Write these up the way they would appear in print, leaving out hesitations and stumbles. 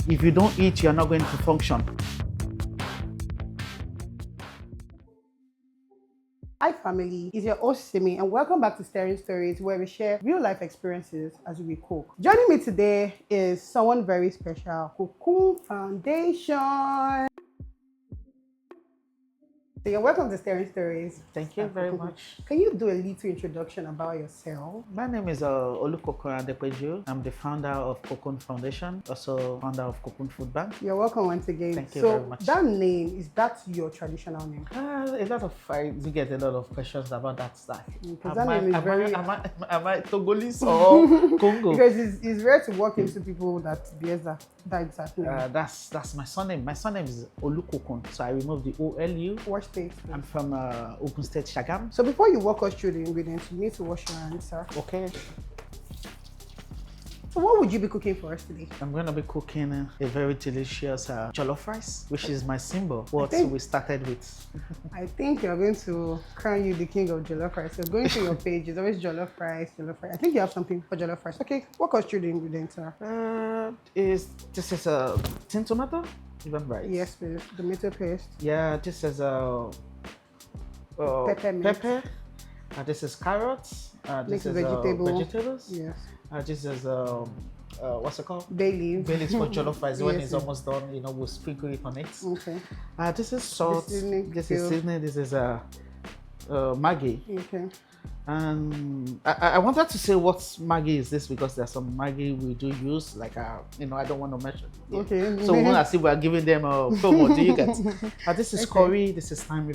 If you don't eat, you're not going to function. Hi family, it's your host Simi and welcome back to Staring Stories where we share real life experiences as we cook. Joining me today is someone very special, Kokun Foundation. So you're welcome to Staring Stories. Thank you very much. Can you do a little introduction about yourself? My name is Kokun. I'm the founder of Kokun Foundation, also founder of Kokun Food Bank. You're welcome once again. Thank you very much. So that name, is that your traditional name? I do get a lot of questions about that stuff. Because that name is very... Am I Togolese or Congo? Because it's rare to walk into people that bears that exact name. That's my surname. My surname is Kokun, so I removed the OLU. What state? I'm from Ogun State, Shagam. So before you walk us through the ingredients, you need to wash your hands, sir. Okay. So what would you be cooking for us today? I'm going to be cooking a very delicious jollof rice, which is my symbol, what we started with. I think you're going to crown you the king of jollof rice. So going to your page, it's always jollof rice, jollof rice. I think you have something for jollof rice. Okay, walk us through the ingredients, sir. This is a tin tomato, if I'm right? Yes, please. Tomato paste. Yeah, this is a pepper. This is carrots. This is vegetables. Yes. This is what's it called? Bay leaves. Bay leaves for jollof rice. When it's almost done, we'll sprinkle it on it. Okay. This is salt. This is seasoning. This is Maggi. Okay. And I wanted to say what Maggi is this because there's some Maggi we do use, like I don't want to mention. Okay. So we want to see we're giving them a promo. Do you get? This is curry. This is thyme.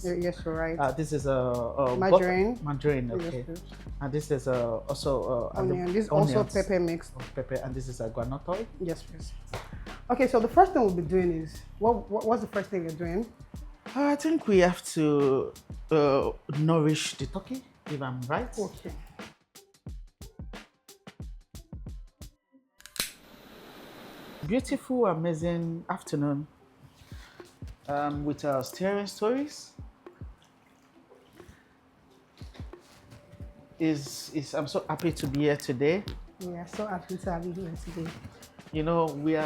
Yes, you're right. This is margarine. Margarine. Okay. Yes, and this is also onion. This is also pepper mixed. Pepper, and this is a groundnut oil. Yes, please. Okay, so the first thing we'll be doing is what's the first thing you're doing? I think we have to nourish the turkey, if I'm right. Okay. Beautiful, amazing afternoon with our Staring Stories. I'm so happy to be here today. We are so happy to have you here today.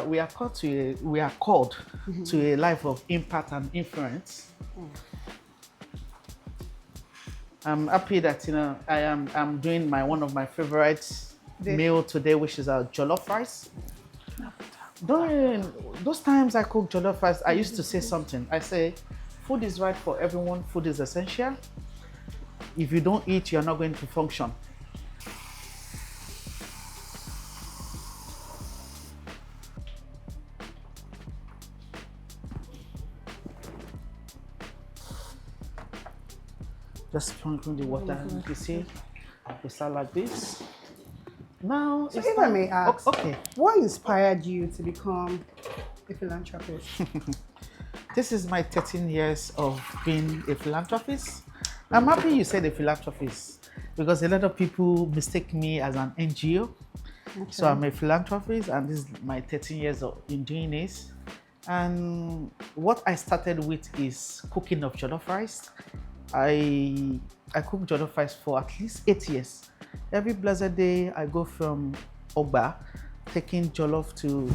We are called to a life of impact and influence. I'm happy that I'm doing one of my favorite meal today, which is a jollof rice. During those times I cook jollof rice, I used to say something. I say, food is right for everyone. Food is essential. If you don't eat, you're not going to function. Just sprinkle the water. You see, we start like this. Now, so if I may ask, okay, what inspired you to become a philanthropist? This is my 13 years of being a philanthropist. I'm happy you said a philanthropist because a lot of people mistake me as an NGO. Okay. So I'm a philanthropist, and this is my 13 years in doing this. And what I started with is cooking of jollof rice. I cook jollof rice for at least 8 years. Every blessed day, I go from Ogba, taking jollof to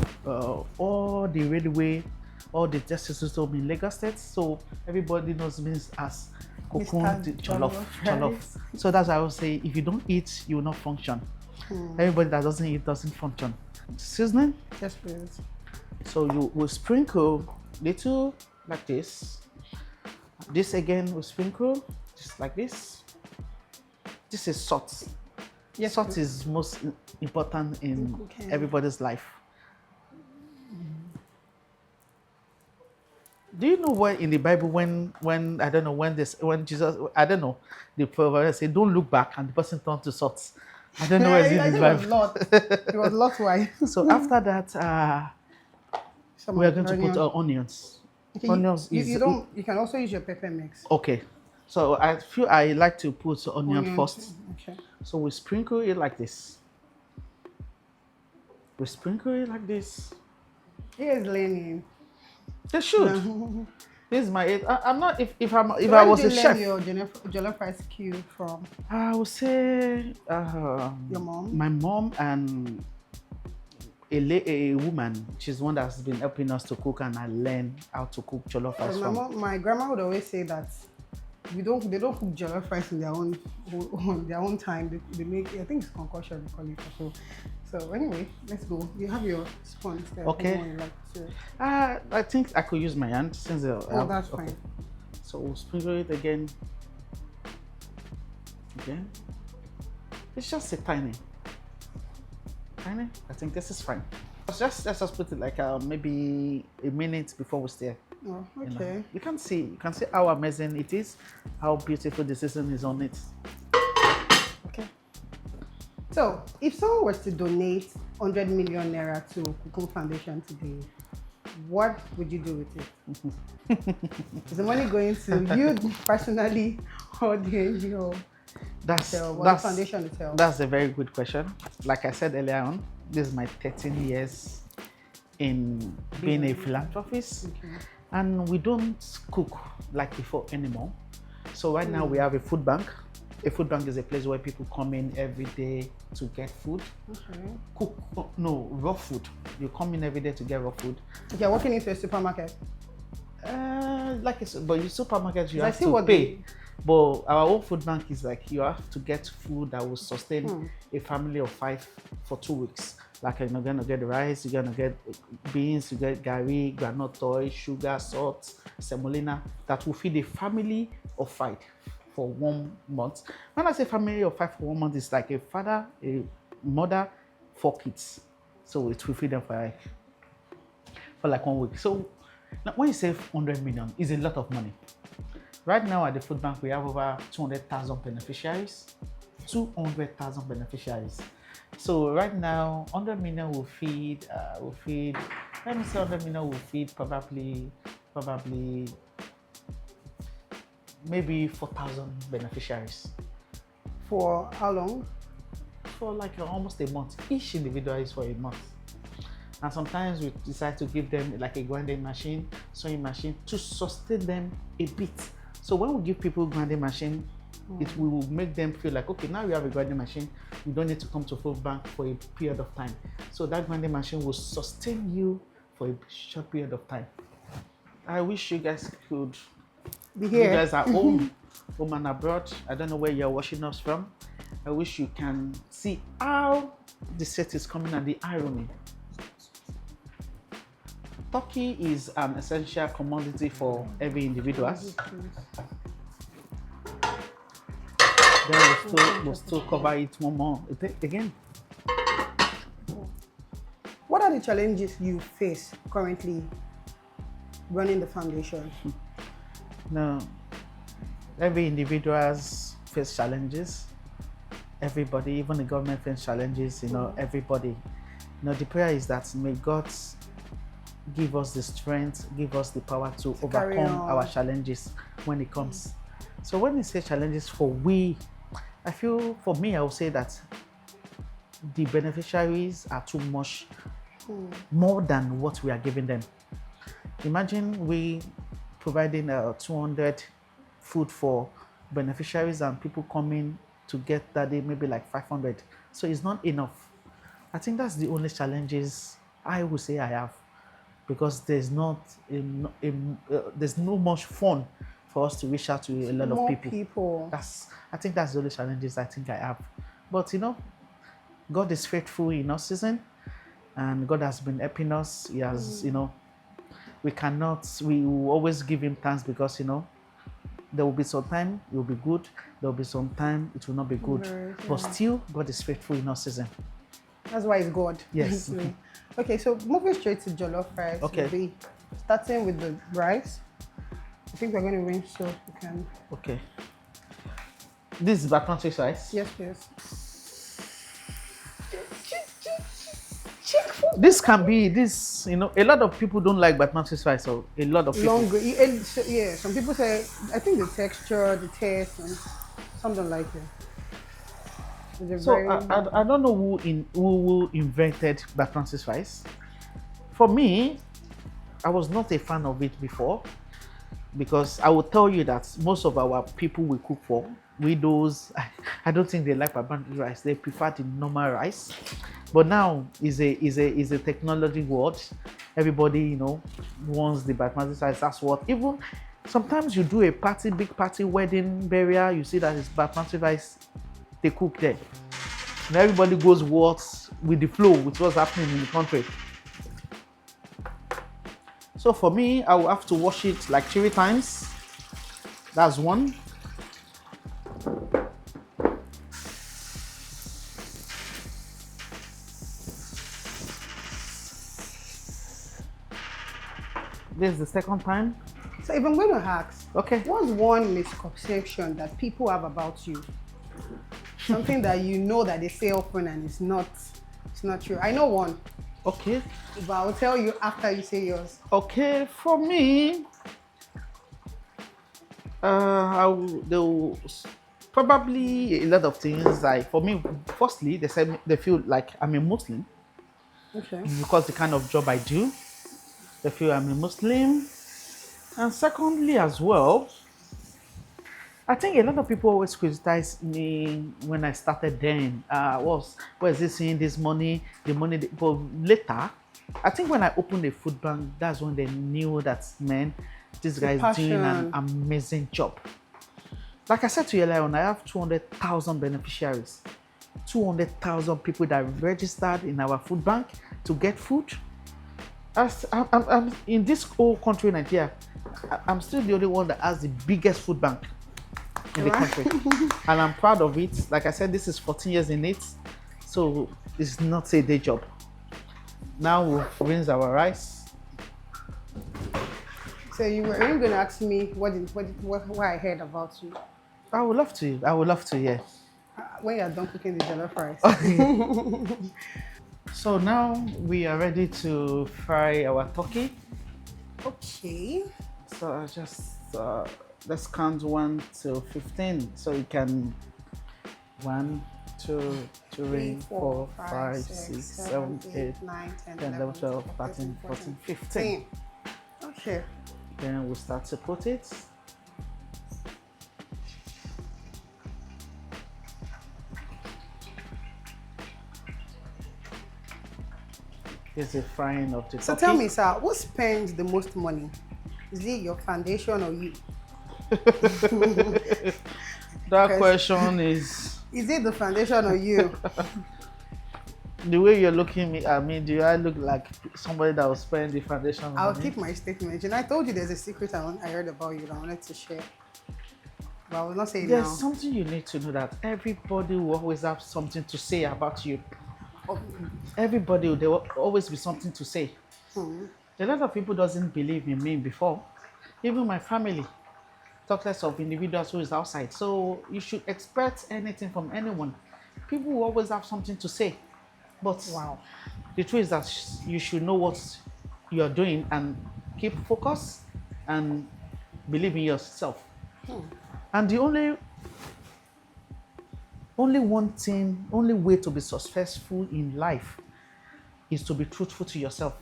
all the railway, all the justice system in Lagos State. So everybody knows me as Kokun jollof. So that's why I would say, if you don't eat, you will not function. Everybody that doesn't eat doesn't function. Seasoning? Yes, please. So you will sprinkle little like this. This again will sprinkle just like this. This is salt. Yes, salt is most important in everybody's life. Do you know where in the Bible when I don't know when Jesus, I don't know, the proverb said, "Don't look back," and the person turned to salt. I don't know where it's in the Bible. It was Lot. Why? So after that, we are going to put our onions. Okay, onions you can also use your pepper mix. Okay. So I feel I like to put onion first. Okay. So we sprinkle it like this. We sprinkle it like this. Here's learning. They should. This is my. I'm not. If I was a chef. Where did you learn your jollof rice cue from? I would say. Your mom. My mom and a woman. She's one that's been helping us to cook, and I learn how to cook jollof rice from. My grandma would always say that they don't cook jollof rice in their own time. They make, I think it's concoction they call it. So anyway, let's go. You have your spoon there. Okay. I think I could use my hand since that's fine. Okay. So we'll sprinkle it again. Again. It's just a tiny. I think this is fine. Let's just put it like maybe a minute before we stir. Oh, okay. You can see how amazing it is, how beautiful the season is on it. Okay. So, if someone was to donate 100 million naira to Kokun Foundation today, what would you do with it? Is the money going to you personally or the NGO? That's foundation itself? That's a very good question. Like I said earlier on, this is my 13 years in being a philanthropist, and we don't cook like before anymore. So right now we have a food bank. A food bank is a place where people come in every day to get food. Raw food. You come in every day to get raw food. If you're walking into a supermarket? But your supermarket you have to pay. But our own food bank is like you have to get food that will sustain a family of 5 for 2 weeks. Like you're gonna get rice, you're gonna get beans, you get gari, groundnut oil, sugar, salt, semolina, that will feed a family of 5 for 1 month. When I say family of 5 for 1 month, it's like a father, a mother, 4 kids. So it will feed them for like 1 week. So now when you say 100 million, it's a lot of money. Right now at the food bank, we have over 200,000 beneficiaries. 200,000 beneficiaries. So right now, 100 million will feed, let me say 100 million will feed probably maybe 4,000 beneficiaries. For how long? For like almost a month. Each individual is for a month. And sometimes we decide to give them like a grinding machine, sewing machine to sustain them a bit. So when we give people grinding machine, it will make them feel like, okay, now we have a grinding machine, you don't need to come to food bank for a period of time. So that grinding machine will sustain you for a short period of time. I wish you guys could be here. You guys are home and abroad. I don't know where you're watching us from. I wish you can see how the set is coming and the irony. Turkey is an essential commodity for every individual. Then we'll still cover it one more again. What are the challenges you face currently running the foundation? No, every individual face challenges. Everybody, even the government face challenges. Everybody. The prayer is that may God give us the strength, give us the power to overcome our challenges when it comes. So when we say challenges I feel for me, I would say that the beneficiaries are too much, more than what we are giving them. Imagine we providing 200 food for beneficiaries and people coming to get that day maybe like 500. So it's not enough. I think that's the only challenges I would say I have, because there's not there's no much fun for us to reach out to a lot of people. I think that's the only challenges I think I have. But God is faithful in our season, and God has been helping us. He has, we will always give him thanks, because there will be some time it will be good, there will be some time it will not be good. But still, God is faithful in our season. That's why it's God. Yes. Okay, so moving straight to jollof rice. Okay. We'll be starting with the rice. I think we're going to rinse so we can. Okay. This is basmati rice. Yes, please. This can be a lot of people don't like basmati rice, so a lot of people. Yeah, some people say, I think the texture, the taste, and some don't like it. So I don't know who invented basmati rice. For me, I was not a fan of it before, because I will tell you that most of our people we cook for, widows. I don't think they like basmati rice. They prefer the normal rice. But now is a technology world. Everybody, wants the basmati rice. That's what even sometimes you do a party, big party, wedding, burial, you see that it's basmati rice they cook there. And everybody goes with the flow, with what's happening in the country. So for me, I will have to wash it like 3 times. That's one. This is the second time. So if I'm going to ask, Okay. what's one misconception that people have about you? Something that you know that they say often and it's not true. I know one, Okay. but I'll tell you after you say yours. Okay. For me, there was probably a lot of things. Like for me, firstly, they said they feel like I'm a Muslim Okay. because the kind of job I do. They feel I'm a Muslim, and secondly, as well, I think a lot of people always criticize me when I started then. Where is this seeing this money? The money, but later, I think when I opened a food bank, that's when they knew that, man, this guy is doing an amazing job. Like I said to you earlier on, I have 200,000 beneficiaries, 200,000 people that registered in our food bank to get food. I'm in this whole country, Nigeria, I'm still the only one that has the biggest food bank in the country. And I'm proud of it. Like I said, this is 14 years in it. So it's not a day job. Now we'll rinse our rice. So you were even going to ask me what I heard about you. I would love to, yeah. When you're done cooking the jollof rice. So now we are ready to fry our turkey. Okay. So I just let's count 1 to 15. So you can 1, 2, 3, 4, 5, 6, 7, 8, 9, 10, 11, 12, 13, 14, 15. Okay. Then we'll start to put it. Is the frying of the turkey. So tell me, sir, who spends the most money? Is it your foundation or you? That question is... Is it the foundation or you? The way you're looking at me, do I look like somebody that will spend the foundation I'll money? keep my statement. I told you there's a secret I heard about you that I wanted to share. But I will not say it now. There's something you need to know, that everybody will always have something to say about you. Everybody, there will always be something to say. A lot of people doesn't believe in me before. Even my family. Talk less of individuals who is outside. So you should expect anything from anyone. People will always have something to say. But wow, the truth is that you should know what you are doing and keep focused and believe in yourself. And the only way to be successful in life is to be truthful to yourself.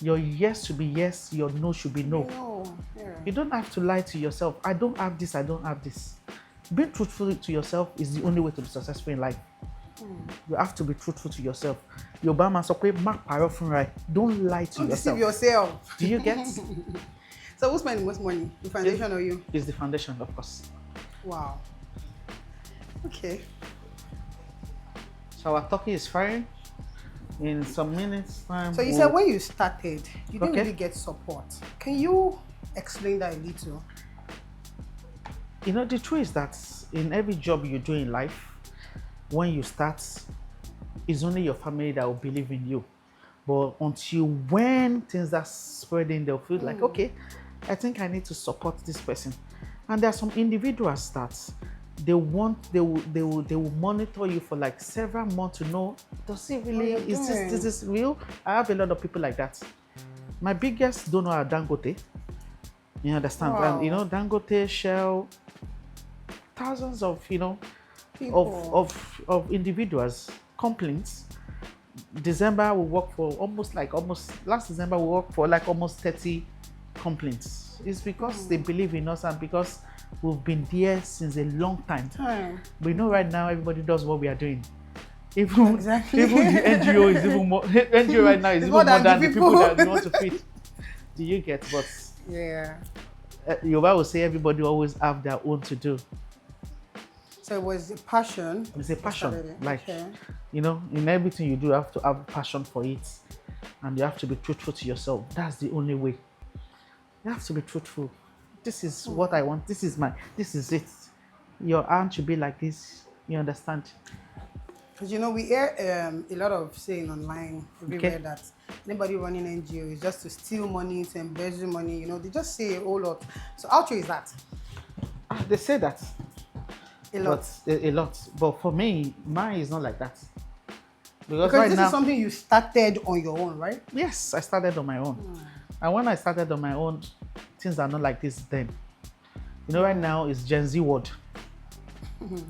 Your yes should be yes, your no should be no. You don't have to lie to yourself. I don't have this, I don't have this. Being truthful to yourself is the only way to be successful in life. You have to be truthful to yourself. Your man so don't lie to yourself. Deceive yourself. Do you get? So who's spending most money? The foundation or you? It's the foundation, of course. Wow. Okay. So our turkey is frying. In some minutes time. So you said when you started, you didn't really get support. Can you explain that a little? The truth is that in every job you do in life, when you start, it's only your family that will believe in you. But until when things are spreading, they'll feel like, okay, I think I need to support this person. And there are some individuals that they will monitor you for like several months to know, does it really, is this real? I have a lot of people like that. My biggest donor are Dangote. You understand? Wow. And Dangote, Shell, thousands of of individuals, complaints. December we work for last December we worked for like almost 30 complaints. It's because they believe in us and because We've been there since a long time. But you know, right now everybody does what we are doing. Even the NGO is even more. NGO right now is even more than the people that we want to feed. Do you get? But yeah, Yoruba will say everybody always have their own to do. So it was a passion. It's a passion. Like, you know, in everything you do, you have to have passion for it. And you have to be truthful to yourself. That's the only way. You have to be truthful. This is what I want. This is it. Your aunt should be like this. You understand? Because, you know, we hear a lot of saying online everywhere that anybody running NGO is just to steal money, to embezzle money. You know, they just say a whole lot. So how true is that? They say that. A lot. A lot. But for me, mine is not like that. Because right this is something you started on your own, right? Yes, I started on my own. And when I started on my own, things are not like this then. You know, right now it's Gen Z world.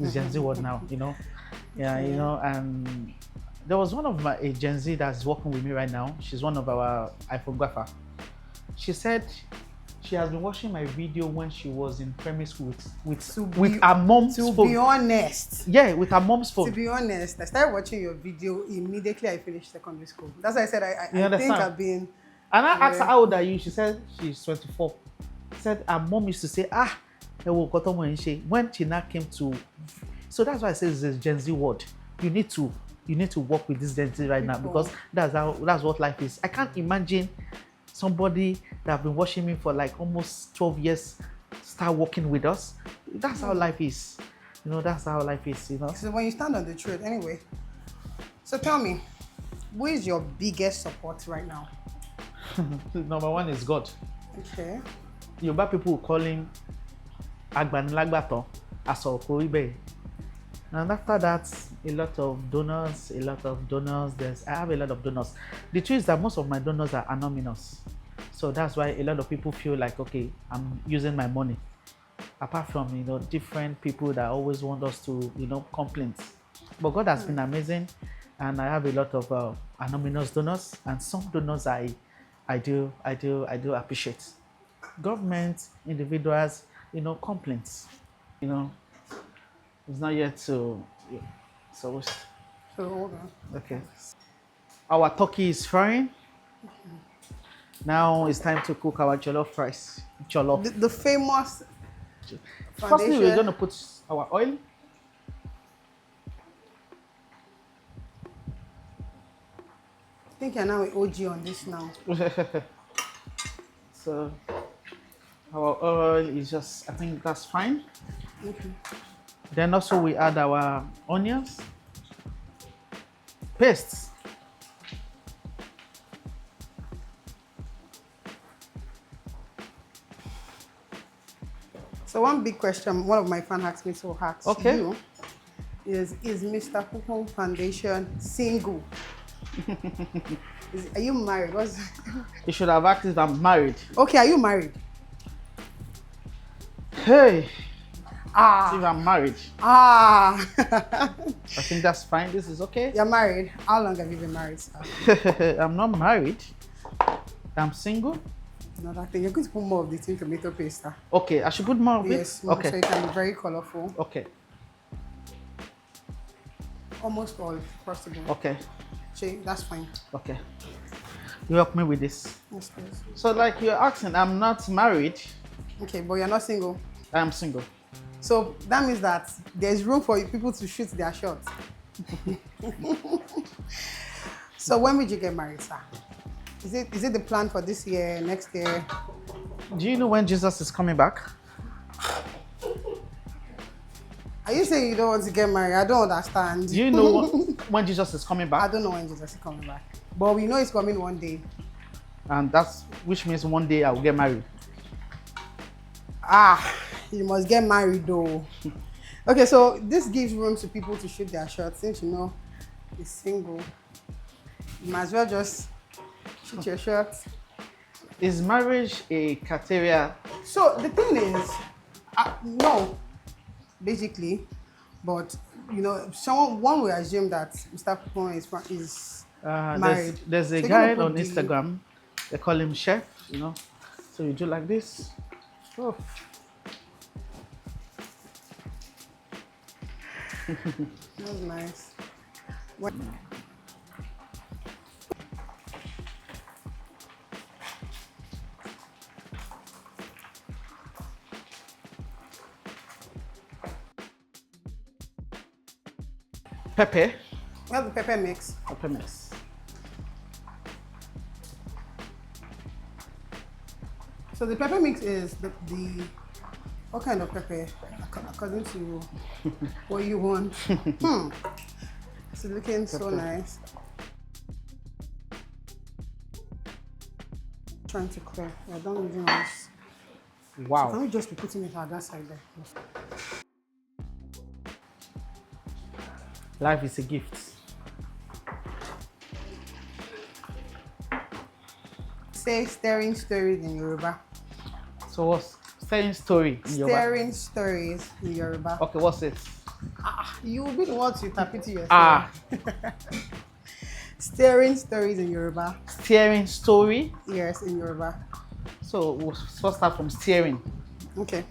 It's Gen Z world now, you know. Yeah, you know, and there was one of a Gen Z that's working with me right now. She's one of our iPhonographer. She said she has been watching my video when she was in primary school with her mom's phone. To be honest. Yeah, with her mom's phone. To be honest, I started watching your video immediately I finished secondary school. That's why I said I think I've been... And I asked her, how old are you? She said she's 24. She said her mom used to say, when she now came to... So that's why I say it's a Gen Z word. You need to work with this Gen Z right now because that's what life is. I can't imagine somebody that have been watching me for like almost 12 years start working with us. That's how life is. You know, that's how life is, you know. So when you stand on the truth, anyway. So tell me, who is your biggest support right now? Number one is God. Okay. Yoruba people will call him Agbanilagbato, Asokoribe. And after that, a lot of donors. I have a lot of donors. The truth is that most of my donors are anonymous. So that's why a lot of people feel like, okay, I'm using my money. Apart from, you know, different people that always want us to, you know, complain. But God has been amazing. And I have a lot of anonymous donors. And some donors I do appreciate. Government, individuals, you know, complaints, you know. It's not yet to... So hold on. Okay. Our turkey is frying. Now it's time to cook our jollof rice. Jollof. The famous foundation. Firstly, we're going to put our oil. I think you're now an OG on this now. So our oil is just, I think that's fine. Okay. Then also we add our onions, pastes. So one big question, one of my fans asked me to ask you is Mr. Kokun Foundation single? Are you married? You should have asked if I'm married. Okay, are you married? Hey. If I'm married. I think that's fine. This is okay. You're married. How long have you been married, sir? I'm not married. I'm single. Another thing, you're going to put more of the tomato paste. Okay, I should put more of it? Yes, more, okay. So it can be very colorful. Okay. Almost all possible. Okay. So that's fine. Okay. You help me with this. Yes, please. So like you're asking, I'm not married. Okay, but you're not single. I'm single. So that means that there's room for people to shoot their shots. So when will you get married, sir? Is it the plan for this year, next year? Do you know when Jesus is coming back? Are you saying you don't want to get married? I don't understand. Do you know when Jesus is coming back? I don't know when Jesus is coming back. But we know he's coming one day. And which means one day I will get married. You must get married though. Okay, so this gives room to people to shoot their shots. Since you know he's single, you might as well just shoot your shot. Is marriage a criteria? So the thing is, no, basically, but you know, one will assume that Mr. Kokun is married. There's a guy on Instagram. They call him Chef. You know, so you do like this. Oh. That's nice. What? Pepper. We have the pepper mix. Pepper mix. So the pepper mix is the what kind of pepper according to what you want. It's looking so nice. Trying to clear. I don't even know. Wow. So can we just be putting it at that side there? Life is a gift. Say stirring stories in Yoruba. So what's saying story in Yoruba? Stirring stories in Yoruba. Okay, what's it? You will be the one to tap it to yourself. Ah. Stirring stories in Yoruba. Steering story. Yes, in Yoruba. So we'll first start from steering. Okay.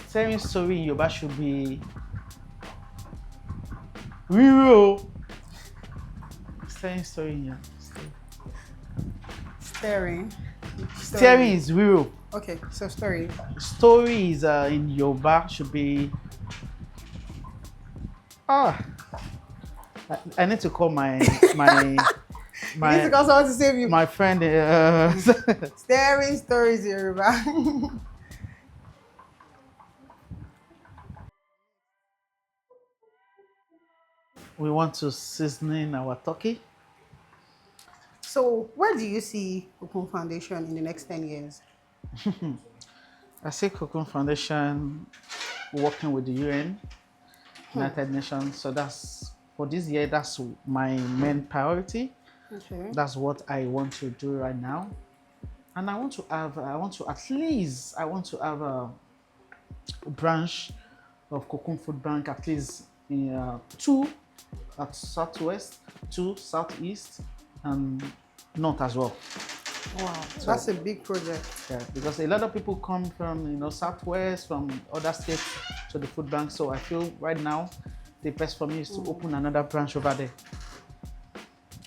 Steering story in Yoruba should be Riro. Steering story in Yoruba. Stirring. Steering is Riro. Okay, so story. Story is in Yoruba should be I need to call my You need to call someone to save you. my friend. Stirring stories in Yoruba. We want to seasoning our turkey. So, where do you see Kokun Foundation in the next 10 years? I see Kokun Foundation working with the UN, United Nations. So that's for this year. That's my main priority. Okay. That's what I want to do right now, and I want to have a branch of Kokun Food Bank, at least in 2 at Southwest, 2 Southeast, and North as well. Wow, that's a big project. Yeah, because a lot of people come from Southwest, from other states to the food bank. So I feel right now the best for me is to open another branch over there.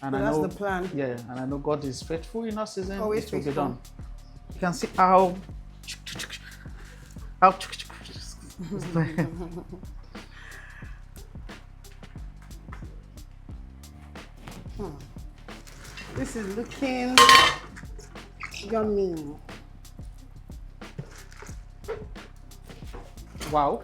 And So I that's know the plan. Yeah, and I know God is faithful in our season. Always It will be faithful. done. You can see how This is looking yummy. wow.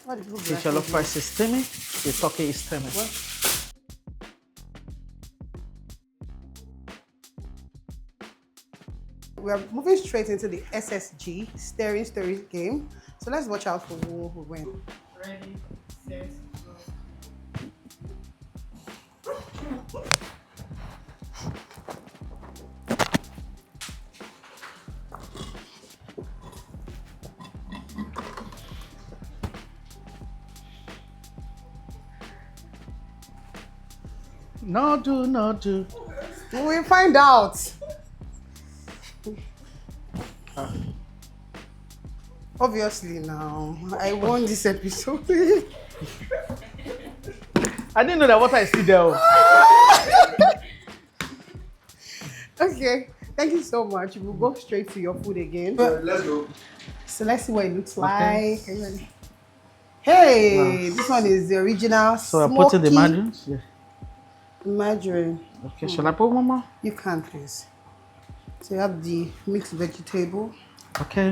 What did you The jollof rice is steaming. The turkey is steaming. We are moving straight into the SSG, Stirring Stories game. So let's watch out for who will win. Ready, set, go. No do. We will find out. Obviously now, I won this episode. I didn't know that water is still there. Okay, thank you so much. We'll go straight to your food again. Let's go. So let's see what it looks Okay. like. Hey, Wow. this one is the original So I put in the smoky margins. Yeah. margarine. Okay, shall I put one more? You can, please. So you have the mixed vegetable. Okay.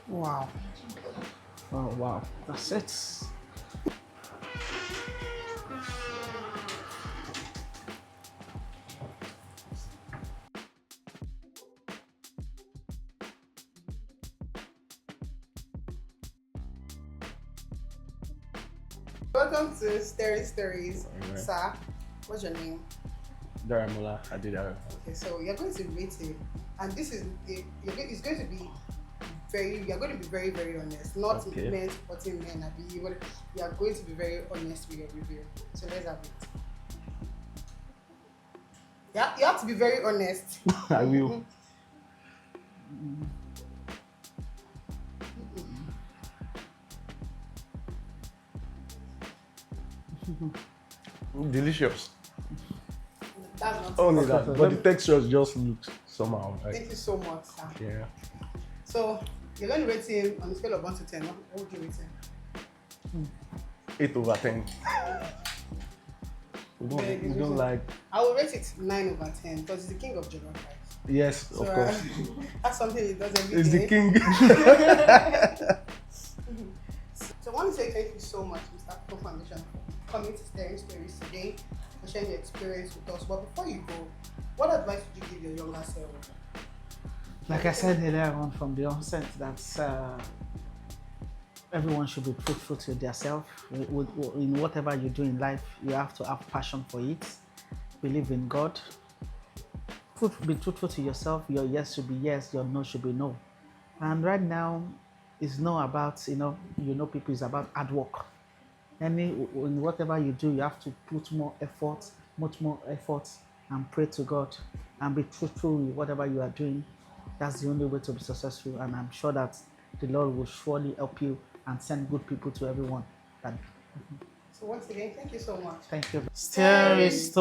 Wow. Oh wow, that's it. Welcome to Stirring Stories, Alright. sir. What's your name? Daramola Adidara. Okay, so you're going to rate it, and this is it's going to be you're going to be very, very honest. Not Okay. men supporting men. You are going to be very honest with your review. So let's have it. Yeah, you have to be very honest. I will. Delicious. That's not Only it. that, but the texture just looks somehow. Like, Thank you so much, sir. yeah. So you're going to rate him on a scale of 1 to 10. What would you rate him? 8/10. We Very good don't reason. like. I will rate it 9/10 because he's the king of jollof rice. Yes, So, of course. that's something he does every He's day. the king. So I want to say thank you so much, Mr. Kokun Foundation, for coming to Staring Stories today, for sharing your experience with us. But before you go, what advice would you give your younger self? Like I said earlier on from the onset, that everyone should be truthful to themselves. In whatever you do in life, you have to have passion for it. Believe in God. Be truthful to yourself. Your yes should be yes, your no should be no. And right now, it's not about people. It's about hard work. In whatever you do, you have to put much more effort, and pray to God, and be truthful with whatever you are doing. That's the only way to be successful, and I'm sure that the Lord will surely help you and send good people to everyone. So once again, thank you so much. Thank you. Stories.